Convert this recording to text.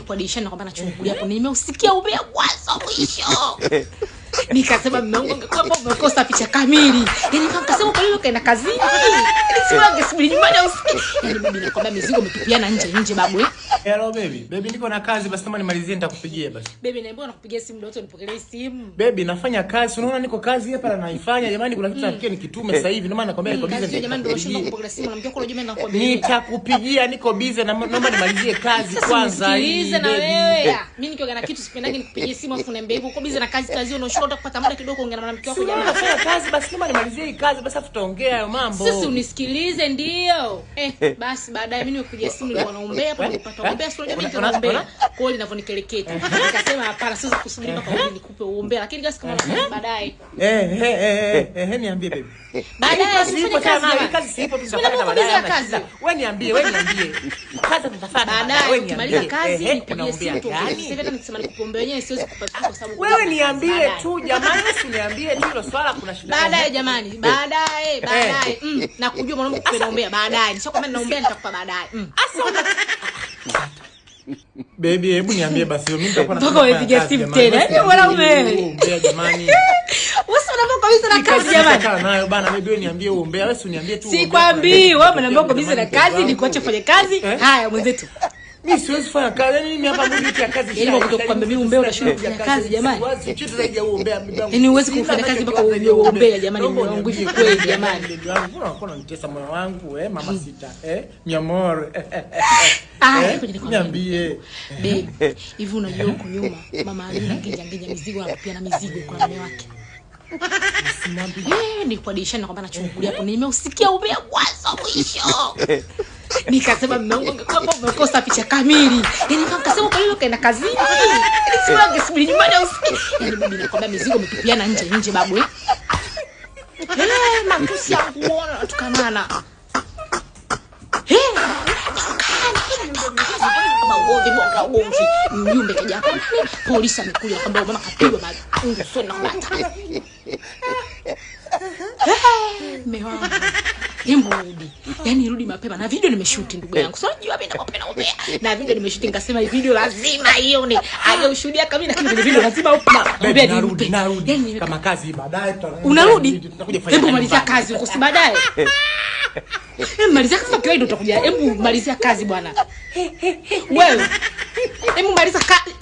Kwa dirishani kwamba nachungulia hapo nimeusikia ubea kwanza mwisho. Nikasema mume wangu angekuwa umekosa picha kamili. Yaani nikasema kwa nini kaenda kazini? Yaani si wangu subiri nyumbani usikie. Yaani bibi nakwambia mizigo umetupiana nje babu eh. Hello baby. Baby niko na kazi basi kama nimalizie nitakupigia basi. Baby naomba nakupigia simu leo unipokelee simu. Baby nafanya kazi. Unaona niko kazi hapa na naifanya. Jamani kuna kitu nafikia nikitume sasa hivi. Ndio maana nakwambia niko busy. Jamani ndio unashinda kupokelea simu na mjoko unajua mimi nakwambia. Nitakupigia niko busy na naomba nimalizie kazi kwanza hii. Sikiliza na wewe. Mimi nikiwa na kitu sipendangi nikupigie simu afu niambie hivyo uko busy na kazi unashinda kupata muda kidogo kuongea na mwanamke wako jamani. Nafanya kazi basi kama nimalizie hii kazi basi afu tutaongea hayo mambo. Sisi unisikilize ndio. Basi baadaye mimi nikupigia simu nilikuwa naombea hapo nilipata ombea sio jamani tunaombea. Kwa hiyo linavonikeleketa. Nikasema hapana siwezi kusubiri mpaka nikupe uombea lakini gasi kama baadaye. Niambie baby. Baadaye sipo tena kazi sipo tutafanya baadaye. Wewe niambie kazi tutafanya baadaye. Wewe niambie kazi nipigie simu tu. Sasa hata nikisema nikupombea wenyewe siwezi kupata kwa sababu wewe niambie tu jamani usiniambie tu hilo swala kuna shida. Baadaye jamani baadaye. Na kujua mwanamke kunaombea baadaye. Sio kama ninaombea nitakupa baadaye. Baby hebu niambie basi mimi nitakuwa na kupigia simu tena. Yaani mwanaume. Ombea jamani. Wewe unaomba kabisa na kazi jamani. Kaa nayo bana baby wewe niambie uombea wewe uniambie tu. Sikwambii wewe unaomba kabisa na kazi ni kuacha kufanya kazi. Haya mwenzetu. Mimi siwezi kufanya kazi. Mimi hapa mwili ya kazi. Yaani wewe kukwambia mimi uombea unashindwa kufanya kazi jamani. Siwezi kitu zaidi ya uombea bibi yangu. Yaani huwezi kufanya kazi mpaka uombea jamani moyo wangu hivi kweli jamani. Bibi yangu unakuwa unanitesa moyo wangu mama sita mi amor. Niambie. Babe, hivi unajua huko nyuma mama Amina ngija mizigo anapia na mizigo kwa mume wake. Ni kwa dirishani kwamba nachungulia hapo nimeusikia ubea kwanza mwisho. Nikasema mume wangu angekuwa umekosa picha kamili. Yaani nikasema kwa nini kaenda kazini? Yaani si wangu subiri nyumbani usikie. Yaani bibi nakwambia mizigo umetupiana nje babu eh. Matusi yangu unaona tukanana. Ugomvi mjumbe kaja hapa polisi amekuja kwamba mama kapigwa maungu sio na mata. Mewangu rudi. Yaani rudi mapema na video nimeshoot ndugu yangu. Sio unajua mimi nakupenda ubea. Na video nimeshoot nikasema hii video lazima ione. Aje ushuhudia kama mimi lakini video lazima ubea narudi. Yaani kama kazi baadaye tutakuja. Unarudi? Hebu malizia kazi uko si baadaye. Malizia kazi kwa utakuja. Hebu malizia kazi bwana. Wewe. Hebu maliza kazi.